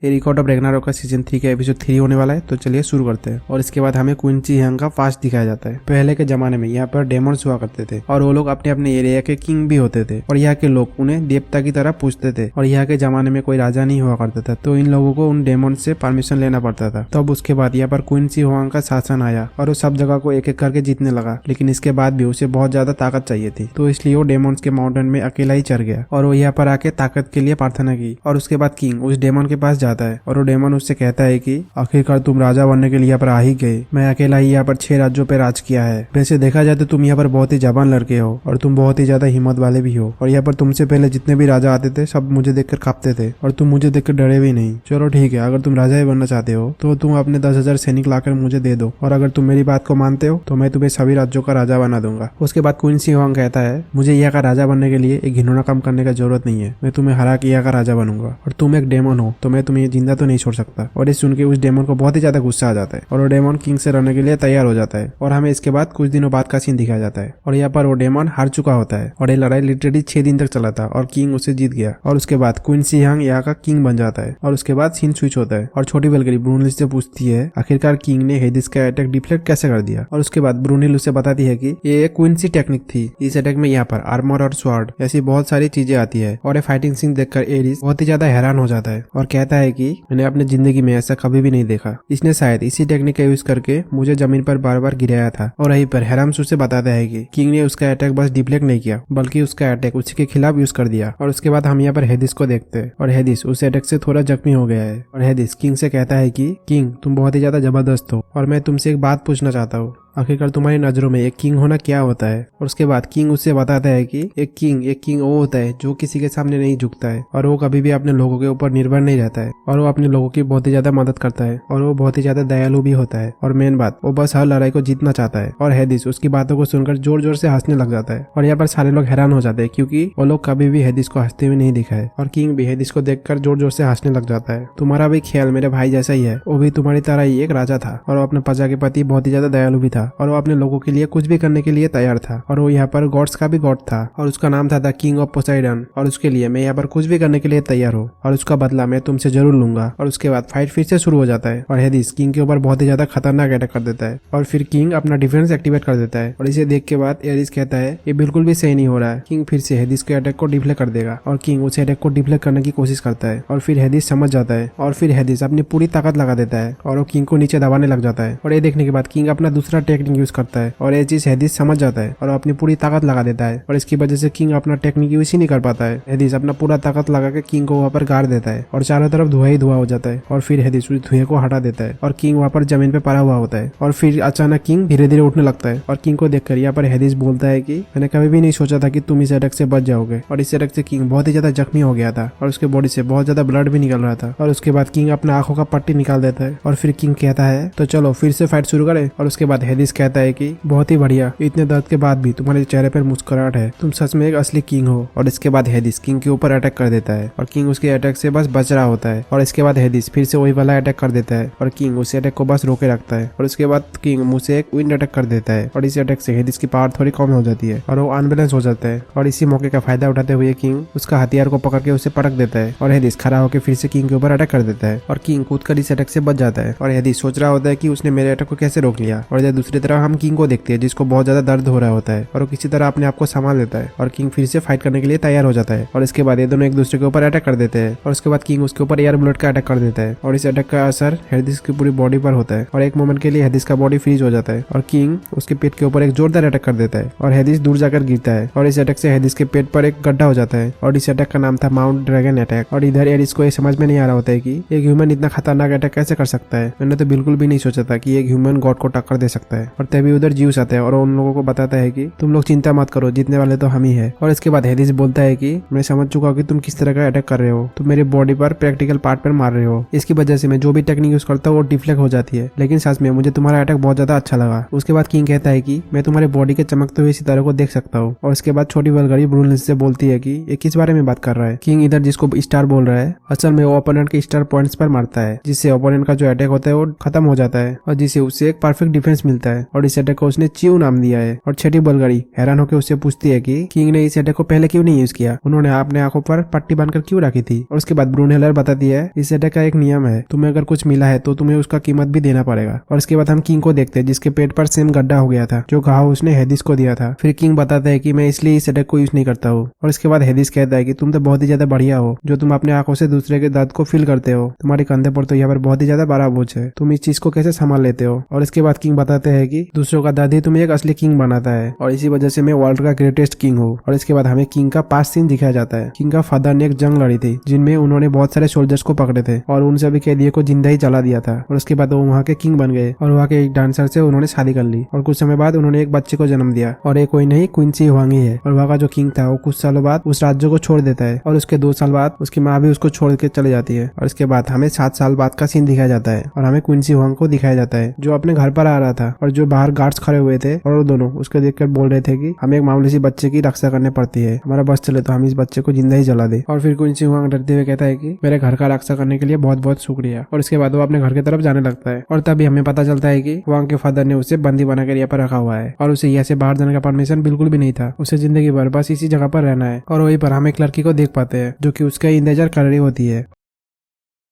ये record of Ragnarok का season 3 का एपिसोड 3 होने वाला है। तो चलिए शुरू करते हैं। और इसके बाद हमें क्वीन ची यांग का फास्ट दिखाया जाता है। पहले के जमाने में यहाँ पर डेमोन्स हुआ करते थे और वो लोग अपने अपने एरिया के किंग भी होते थे और यहाँ के लोग उन्हें देवता की तरह पूछते थे। और यहाँ के जमाने में कोई राजा नहीं हुआ करता था, तो इन लोगों को उन डेमोन्स से परमिशन लेना पड़ता था। तब उसके बाद यहाँ पर क्वीन ची यांग का शासन आया और वो सब जगह को एक एक करके जीतने लगा। लेकिन इसके बाद भी उसे बहुत ज्यादा ताकत चाहिए थी, तो इसलिए वो डेमोन्स के माउंटेन में अकेला ही चढ़ गया और वो यहाँ पर आके ताकत के लिए प्रार्थना की। और उसके बाद किंग उस डेमन के पास जाता है और वो डेमन उससे कहता है कि आखिरकार तुम राजा बनने के लिए यहाँ पर आ ही गए। मैं अकेला ही यहाँ पर 6 राज्यों पे राज किया है। वैसे देखा जाए तो तुम यहाँ पर बहुत ही जवान लड़के हो और तुम बहुत ही ज्यादा हिम्मत वाले भी हो। और यहाँ पर तुमसे पहले जितने भी राजा आते थे सब मुझे देखकर कांपते थे और तुम मुझे देखकर डरे भी नहीं। चलो ठीक है, अगर तुम राजा ही बनना चाहते हो तो तुम अपने 10,000 सैनिक लाकर मुझे दे दो, और अगर तुम मेरी बात को मानते हो तो मैं तुम्हें सभी राज्यों का राजा बना दूंगा। उसके बाद क्वीन ची यांग कहता है मुझे यहाँ का राजा बनने के लिए एक घिनौना काम करने का जरूरत नहीं है। मैं तुम्हें हरा के यहाँ का राजा बनूंगा और तुम एक डेमन हो तो मैं तुम्हें जिंदा तो नहीं छोड़ सकता। और ये सुन के उस डेमन को बहुत ही ज्यादा गुस्सा आ जाता है और वो डेमन किंग से लड़ने के लिए तैयार हो जाता है। और हमें इसके बाद कुछ दिनों बाद का सीन दिखाया जाता है और यहाँ पर वो डेमन हार चुका होता है और ये लड़ाई लिटरली 6 दिन तक चला था और किंग उसे जीत गया। और उसके बाद क्वीन ची यांग यहाँ का किंग बन जाता है। और उसके बाद सीन स्विच होता है और छोटी वेलकरी ब्रूनिल से पूछती है आखिरकार किंग ने हेडिस का अटैक डिफ्लेक्ट कैसे कर दिया। और उसके बाद ब्रूनिल उसे बताती है कि ये एक क्वीन सी टेक्निक थी। इस अटैक में यहाँ पर आर्मर और स्वॉर्ड ऐसी बहुत सारी चीजें आती है। और ये फाइटिंग सीन देखकर एरिस बहुत ही ज्यादा हैरान हो जाता है और कहता है कि मैंने अपनी जिंदगी में ऐसा कभी भी नहीं देखा। इसने शायद इसी टेक्निक का यूज करके मुझे जमीन पर बार बार गिराया था। और यहीं पर हैराम्स उसे बताता है कि किंग ने उसका अटैक बस डिफ्लेक्ट नहीं किया बल्कि उसका अटैक उसी के खिलाफ यूज कर दिया। और उसके बाद हम यहाँ पर हेडिस को देखते हैं और हेडिस उस अटैक से थोड़ा जख्मी हो गया है। और हेडिस किंग से कहता है कि किंग तुम बहुत ही ज्यादा जबरदस्त हो और मैं तुमसे एक बात पूछना चाहता हूँ, आखिरकार तुम्हारी नजरों में एक किंग होना क्या होता है। और उसके बाद किंग उससे बताता है कि एक किंग वो होता है जो किसी के सामने नहीं झुकता है और वो कभी भी अपने लोगों के ऊपर निर्भर नहीं रहता है और वो अपने लोगों की बहुत ही ज्यादा मदद करता है और वो बहुत ही ज्यादा दयालु भी होता है। और मेन बात वो बस हर लड़ाई को जीतना चाहता है। और हेडिस उसकी बातों को सुनकर जोर जोर से हंसने लग जाता है और यहाँ पर सारे लोग हैरान हो जाते हैं क्योंकि वो लोग कभी भी हेडिस को हंसते हुए नहीं दिखा है। और किंग भी हेडिस को देखकर जोर जोर से हंसने लग जाता है। तुम्हारा भी ख्याल मेरे भाई जैसा ही है, वो भी तुम्हारी तरह ही एक राजा था और वो अपने प्रजा के प्रति बहुत ही ज्यादा दयालु भी था और वो अपने लोगों के लिए कुछ भी करने के लिए तैयार था। और वो यहाँ पर गॉड्स का भी गॉड था और उसका नाम था द किंग ऑफ पोसाइडन। और उसके लिए मैं यहाँ पर कुछ भी करने के लिए तैयार हूँ और उसका बदला मैं तुमसे जरूर लूंगा। और उसके बाद फाइट फिर से शुरू हो जाता है और हेडिस किंग के ऊपर बहुत ही ज्यादा खतरनाक अटैक कर देता है और फिर किंग अपना डिफेंस एक्टिवेट कर देता है। और इसे देख के बाद एरिस कहता है ये बिल्कुल भी सही नहीं हो रहा है। किंग फिर से हेडिस के अटैक को डिफ्लेक्ट कर देगा और किंग उस अटैक को डिफ्लेक्ट करने की कोशिश करता है और फिर हेडिस समझ जाता है और फिर हेडिस अपनी पूरी ताकत लगा देता है और वो किंग को नीचे दबाने लग जाता है। और ये देखने के बाद किंग अपना दूसरा टेक्निक यूज करता है और ये चीज हेडिस समझ जाता है और अपनी पूरी ताकत लगा देता है और इसकी वजह से किंग अपना टेक्निक यूज ही नहीं कर पाता है। हेडिस अपना पूरा ताकत लगा के किंग को वहाँ पर गाड़ देता है और चारों तरफ धुआं ही धुआं हो जाता है। और फिर हेडिस उस धुएं को हटा देता है और किंग वहाँ पर जमीन पे पड़ा हुआ होता है। और फिर अचानक किंग धीरे धीरे उठने लगता है और किंग को देखकर यहाँ पर हेडिस बोलता है कि मैंने कभी भी नहीं सोचा था कि तुम इस अटैक से बच जाओगे। और इस अटैक से किंग बहुत ही ज्यादा जख्मी हो गया था और उसके बॉडी से बहुत ज्यादा ब्लड भी निकल रहा था। और उसके बाद किंग अपना आंखों का पट्टी निकाल देता है और फिर किंग कहता है तो चलो फिर से फाइट शुरू करें। और उसके बाद हेडिस कहता है कि बहुत ही बढ़िया, इतने दर्द के बाद भी तुम्हारे चेहरे पर मुस्कुराहट है, तुम सच में एक असली किंग हो। और इसके बाद हेडिस किंग के ऊपर अटैक कर देता है और किंग उसके अटैक से बस बच रहा होता है। और इसके बाद हेडिस फिर से वही वाला अटैक कर देता है और किंग उस अटैक को बस रोके रखता है। और उसके बाद किंग मुंह से एक विंड अटैक कर देता है और इस अटैक से हेडिस की पावर थोड़ी कम हो जाती है और वो अनबैलेंस हो जाता है। और इसी मौके का फायदा उठाते हुए किंग उसका हथियार को पकड़ के उसे पटक देता है और हेडिस खड़ा होकर फिर से किंग के ऊपर अटैक कर देता है और किंग कूदकर इस अटैक से बच जाता है। और हेडिस सोच रहा होता है कि उसने मेरे अटैक को कैसे रोक लिया। और इधर दूसरी तरफ हम किंग को देखते हैं जिसको बहुत ज्यादा दर्द हो रहा होता है और वो किसी तरह अपने आप को संभाल लेता है और किंग फिर से फाइट करने के लिए तैयार हो जाता है। और इसके बाद ये दोनों एक दूसरे के ऊपर अटैक कर देते हैं और उसके बाद किंग उसके ऊपर एयर बुलेट का अटैक कर देता है और इस अटैक का असर हेडिस की पूरी बॉडी पर होता है और एक मोमेंट के लिए हेडिस का बॉडी फ्रीज हो जाता है और किंग उसके पेट के ऊपर एक जोरदार अटैक कर देता है और हेडिस दूर जाकर गिरता है। और इस अटैक से हेडिस के पेट पर एक गड्ढा हो जाता है और इस अटैक का नाम था माउंट ड्रैगन अटैक। और इधर एरिस को ये समझ में नहीं आ रहा होता है कि एक ह्यूमन इतना खतरनाक अटैक कैसे कर सकता है। मैंने तो बिल्कुल भी नहीं सोचा था कि एक ह्यूमन गॉड को टक्कर दे सकता है। और तभी उधर ज्यूस आता है और उन लोगों को बताता है कि तुम लोग चिंता मत करो, जीतने वाले तो हम ही है। और इसके बाद हेडिस बोलता है कि मैं समझ चुका हूँ कि तुम किस तरह का अटैक कर रहे हो, तुम मेरे बॉडी पर प्रैक्टिकल पार्ट पर मार रहे हो, इसकी वजह से मैं जो भी टेक्निक यूज करता हूँ वो डिफ्लेक्ट हो जाती है, लेकिन सच में मुझे तुम्हारा अटैक बहुत ज्यादा अच्छा लगा। उसके बाद किंग कहता है कि मैं तुम्हारे बॉडी के चमकते हुए सितारों को देख सकता हूँ। और इसके बाद छोटी वेलगरी ब्रूनिल से बोलती है कि ये किस बारे में बात कर रहा है। किंग इधर जिसको स्टार बोल रहा है असल में वो ओपोनेंट के स्टार पॉइंट्स पर मारता है जिससे ओपोनेंट का जो अटैक होता है वो खत्म हो जाता है और जिससे उसे एक परफेक्ट डिफेंस मिलता देता है और इस अटैक को उसने चिऊ नाम दिया है। और छठी बलगड़ी हैरान होकर उससे पूछती है कि किंग ने इस अटैक को पहले क्यों नहीं यूज किया, उन्होंने अपने आंखों पर पट्टी बांधकर क्यों रखी थी। और उसके बाद ब्रूनहेलर बताती है इस अटैक का एक नियम है, तुम्हें अगर कुछ मिला है तो तुम्हें उसका कीमत भी देना पड़ेगा। और इसके बाद हम किंग को देखते हैं जिसके पेट पर सेम गड्ढा हो गया था जो घाव उसने हेदिस को दिया था। फिर किंग बताता है कि मैं इसलिए इस अटैक को यूज नहीं करता हूँ। और इसके बाद हेदिस कहता है कि तुम तो बहुत ही ज्यादा बढ़िया हो जो तुम अपने आंखों से दूसरे के दर्द को फील करते हो, तुम्हारे कंधे पर तो यहाँ पर बहुत ही ज्यादा बड़ा बोझ है, तुम इस चीज को कैसे संभाल लेते हो। और इसके बाद किंग बताते हैं कि दूसरों का दर्द ही तुम्हें एक असली किंग बनाता है और इसी वजह से मैं वर्ल्ड का ग्रेटेस्ट किंग हूँ। और इसके बाद हमें किंग का पास्ट सीन दिखाया जाता है। किंग का फादर ने एक जंग लड़ी थी जिनमें उन्होंने बहुत सारे सोल्जर्स को पकड़े थे और उन सभी कैदियों को जिंदा ही जला दिया था। और उसके बाद वो वहाँ के किंग बन गए और वहाँ के एक डांसर से उन्होंने शादी कर ली और कुछ समय बाद उन्होंने एक बच्चे को जन्म दिया। और ये कोई नहीं क्वीन शी हुआंग ही है। और वहाँ का जो किंग था वो कुछ सालों बाद उस राज्य को छोड़ देता है और उसके 2 साल बाद उसकी माँ भी उसको छोड़ के चले जाती है। और इसके बाद हमें 7 साल बाद का सीन दिखाया जाता है और हमें क्वीन शी हुआंग को दिखाया जाता है जो अपने घर पर आ रहा था और जो बाहर गार्ड्स खड़े हुए थे और वो दोनों उसको देखकर बोल रहे थे कि हमें एक मामूली सी बच्चे की रक्षा करने पड़ती है, हमारा बस चले तो हम इस बच्चे को जिंदा ही जला दे। और फिर क्वीन शी हुआंग डरते हुए कहता है कि मेरे घर का रक्षा करने के लिए बहुत बहुत शुक्रिया। और इसके बाद वो अपने घर की तरफ जाने लगता है और तभी हमें पता चलता है कि हुआंग के फादर ने उसे बंदी बनाकर यहाँ पर रखा हुआ है और उसे यहाँ से बाहर जाने का परमिशन बिल्कुल भी नहीं था। उसे जिंदगी भर बस इसी जगह पर रहना है। और वहीं पर हम एक लड़की को देख पाते हैं जो कि उसका इंतजार कर रही होती है